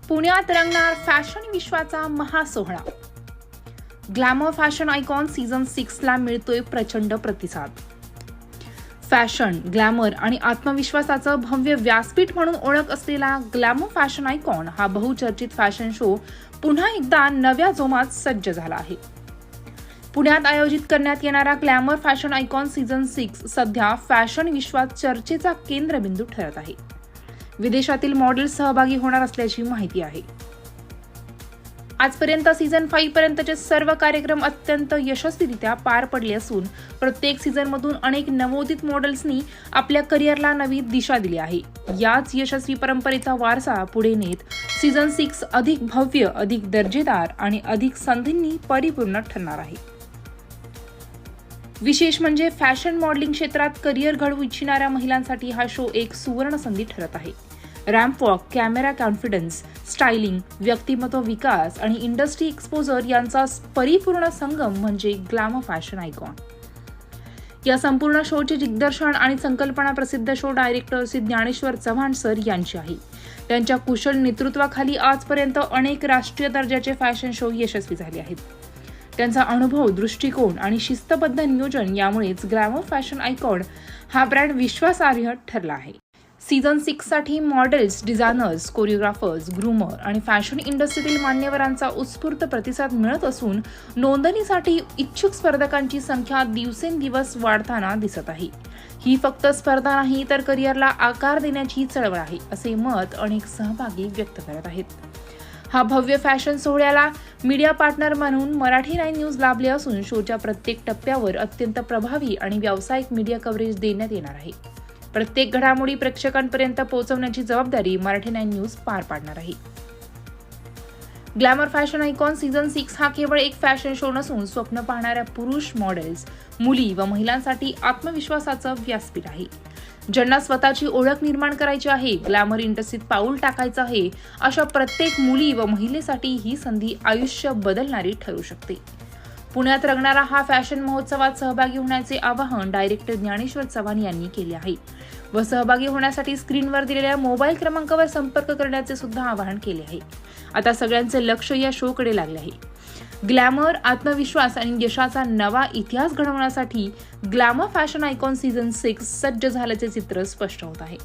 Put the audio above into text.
पुण्यात रंगणार फॅशन विश्वाचा महासोहळा. ग्लॅमर फॅशन आयकॉन सीझन 6 ला मिळतोय प्रचंड प्रतिसाद. फॅशन, ग्लॅमर आणि आत्मविश्वासाचं भव्य व्यासपीठ म्हणून ओळख असलेला ग्लॅमर फॅशन आयकॉन हा बहुचर्चित फॅशन शो पुन्हा एकदा नव्या जोमात सज्ज झाला आहे. पुण्यात आयोजित करण्यात येणारा ग्लॅमर फॅशन आयकॉन सीझन 6 सध्या फॅशन विश्वात चर्चेचा केंद्रबिंदू ठरत आहे. विदेशातील मॉडेल्स सहभागी होणार असल्याची माहिती आहे. आजपर्यंत सीझन 5 पर्यंतचे सर्व कार्यक्रम अत्यंत यशस्वीरित्या पार पडले असून प्रत्येक सीझनमधून अनेक नवोदित मॉडेल्सनी आपल्या करिअरला नवी दिशा दिली आहे. याच यशस्वी परंपरेचा वारसा पुढे नेत सीझन 6 अधिक भव्य, अधिक दर्जेदार आणि अधिक संधींनी परिपूर्ण ठरणार आहे. विशेष म्हणजे फॅशन मॉडेलिंग क्षेत्रात करिअर घडवू इच्छिणाऱ्या महिलांसाठी हा शो एक सुवर्ण संधी ठरत आहे. Ramp walk, camera confidence, styling, व्यक्तिमत्व विकास आणि इंडस्ट्री एक्सपोजर यांचा परिपूर्ण संगम म्हणजे ग्लॅमर फॅशन आयकॉन. या संपूर्ण शोचे दिग्दर्शन आणि संकल्पना प्रसिद्ध show director Shri Dnyaneshwar Chavan sir यांची आहे. त्यांच्या कुशल नेतृत्वाखाली आजपर्यंत अनेक राष्ट्रीय दर्जाचे फॅशन शो यशस्वी झाले आहेत. त्यांचा अनुभव, दृष्टिकोन आणि शिस्तबद्ध नियोजन यामुळेच ग्लॅमर फॅशन आयकॉन हा ब्रँड विश्वासार्ह ठरला आहे. सीझन 6 साठी मॉडेल्स, डिझायनर्स, कोरिओग्राफर्स, ग्रूमर आणि फॅशन इंडस्ट्रीतील मान्यवरांचा उत्स्फूर्त प्रतिसाद मिळत असून नोंदणीसाठी इच्छुक स्पर्धकांची संख्या दिवसेंदिवस वाढताना दिसत आहे. ही फक्त स्पर्धा नाही तर करिअरला आकार देण्याची चळवळ आहे, असे मत अनेक सहभागी व्यक्त करत आहेत. हा भव्य फॅशन सोहळ्याला मीडिया पार्टनर म्हणून मराठी 9 न्यूज लाभले असून शोच्या प्रत्येक टप्प्यावर अत्यंत प्रभावी आणि व्यावसायिक मीडिया कव्हरेज देण्यात येणार आहे. प्रत्येक घडामोडी प्रेक्षकांपर्यंत पोहोचवण्याची जबाबदारी मराठी 9 न्यूज पार पाडणार आहे. ग्लॅमर फॅशन आयकॉन सीझन 6 हा केवळ एक फॅशन शो नसून स्वप्न पाहणाऱ्या पुरुष, मॉडेल्स, मुली व महिलांसाठी आत्मविश्वासाचं व्यासपीठ आहे. ज्यांना स्वतःची ओळख निर्माण करायची आहे, ग्लॅमर इंडस्ट्रीत पाऊल टाकायचं आहे, अशा प्रत्येक मुली व महिलेसाठी ही संधी आयुष्य बदलणारी ठरू शकते. पुण्यात रंगणारा हा फॅशन महोत्सवात सहभागी होण्याचे आवाहन डायरेक्टर ज्ञानेश्वर चव्हाण यांनी केले आहे व सहभागी होण्यासाठी स्क्रीनवर दिलेल्या मोबाईल क्रमांकावर संपर्क करण्याचे सुद्धा आवाहन केले आहे. आता सगळ्यांचे लक्ष या शोकडे लागले आहे. ग्लॅमर, आत्मविश्वास आणि यशाचा नवा इतिहास घडवण्यासाठी ग्लॅमर फॅशन आयकॉन सीझन 6 सज्ज झाल्याचे चित्र स्पष्ट होत आहे.